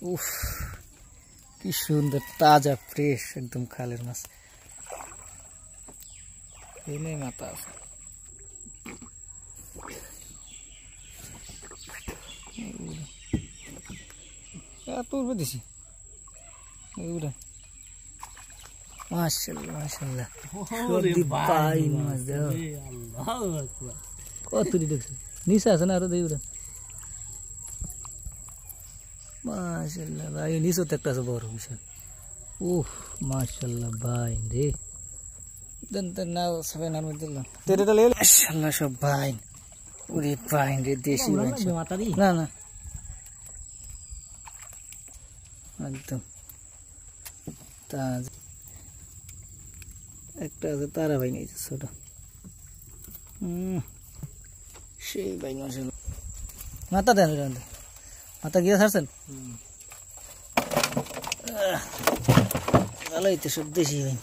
উফ, কি সুন্দর তাজা ফ্রেশ একদম খালের মাছ। এই নেই মাথা আছে। এত উঠবে দিছি মাশাআল্লাহ মাশাআল্লাহ। কত দেখছি নিচে আছে না আরো দেই ওরা। মাশাআল্লাহ ভাই, নিচে তো একটা আছে বড় বিশাল। উফ মাশাআল্লাহ ভাই রে, দেন দেন না সবাই নাম দিলাম তেরেটা লে। মাশাআল্লাহ সব ভাই, ওরে ভাই রে দেশি ভাই না না একদম তাজা। একটা আছে তারা ভাই নিয়েছে ছোট, সেই ভাই মাশাআল্লাহ। মাথা দেন মাথা গিয়ে ছাড়ছেন ভালোই তো, সব দেশি ভাই।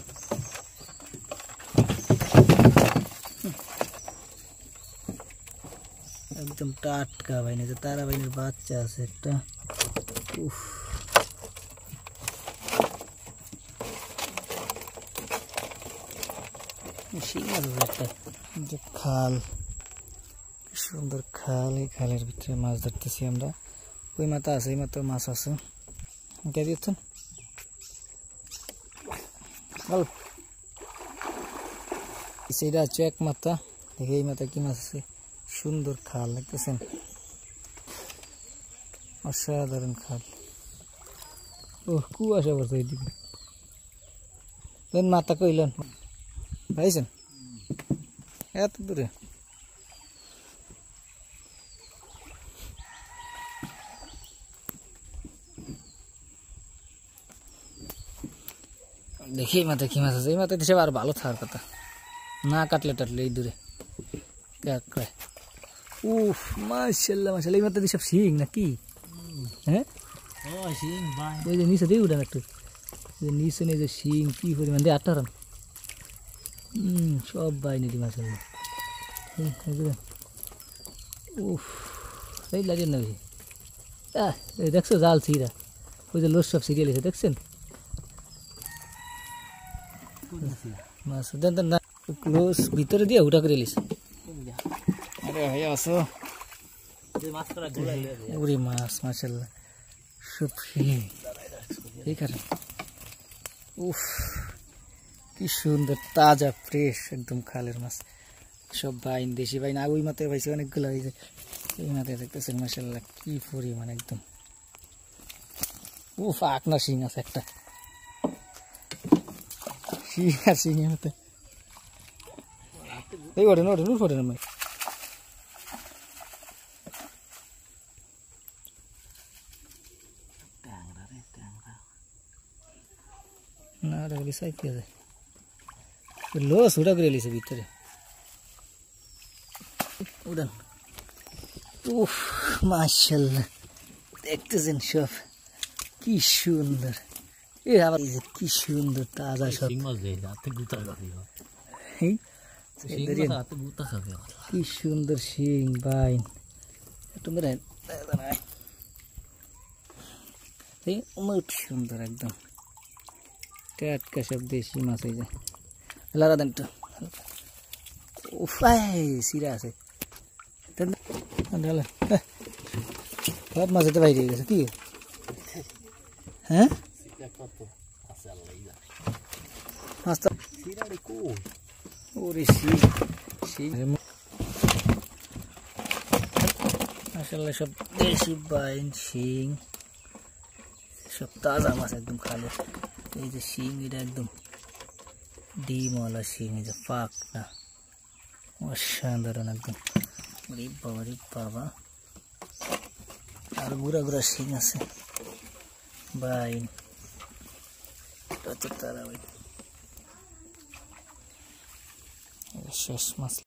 একদম টাটকা ভাই না, তারা ভাইনের বাচ্চা আছে একটা। উফ খাল, সুন্দর খাল। এই খালের ভিতরে মাছ ধরতেছি আমরা। ওই মাথা আছে, এই মাথা মাছ আছে। কে দিচ্ছেন সেটা হচ্ছে এক মাথা। দেখে এই মাথা কি মাছ আছে, সুন্দর খাল দেখতেছেন, অসাধারণ খাল। ও কুয়াশা পড়ছে এইদিকে। মাথা কইলেন পাইছেন এত দূরে। দেখি এই মাথায় কি মাছ আছে। এই মাথায় দেশে আর ভালো থাকার কথা, না কাটলে টাটলে এই দূরে। উফ মাশাআল্লাহ মাশাআল্লাহ। এই মাথায় সব শিং নাকি? হ্যাঁ ওই যে নিচে দিয়ে উঠান একটু, নিচে নিয়ে যে শিং কি পরিমাণ দিয়ে আটটা। সব বাইনি মাশাআল্লাহ। উফ এই লাগে না ভাই। দেখছো জাল ছিঁড়া, ওই যে লোস সব ছিঁড়ে লেছে দেখছেন। মাছ দেন দেন না, ক্লোজ ভিতরে দিয়ে উঠা করে লিস। আরে ভাই আসো, ওরে মাছ মাশাআল্লাহ সব এই কারণ। উফ কি সুন্দর তাজা ফ্রেশ একদম খালের মাছ। সব বাইন দেশি বাইন। ওই মাথায় পাইছে অনেকগুলো হয়েছে, এই মাথায় দেখতেছেন মাশাআল্লাহ কি পরিমাণ একদম। উফ আকনা শিং আছে একটা, শিং আর শিঙের মতো। এই ওঠেন ওঠেন ওঠেন আমি না রে সাইড দিয়ে যায়। লোস উঠা করে লিছে ভিতরে উড়ান। উফ মাশাআল্লাহ দেখতেছেন সব কি সুন্দর। এ আবার কি সুন্দর তাজা সব। কি সুন্দর শিং বাইন সুন্দর একদম টাটকা সব দেশি মাছ। এই যে লারা দেন তো। উফাই সিরা আছে সব মাছ তো বাইরে গেছে কি। হ্যাঁ মাশাআল্লাহ সব দেশি বাইন শিং সব তাজা মাছ একদম খালে। এই যে শিং এটা একদম ডিমওয়ালা শিং, এই যে ফাঁক না, অসাধারণ একদম। রে বাবা আর গুড়া গুড়া শিং আছে বাইন। তারা শেষ মাছ।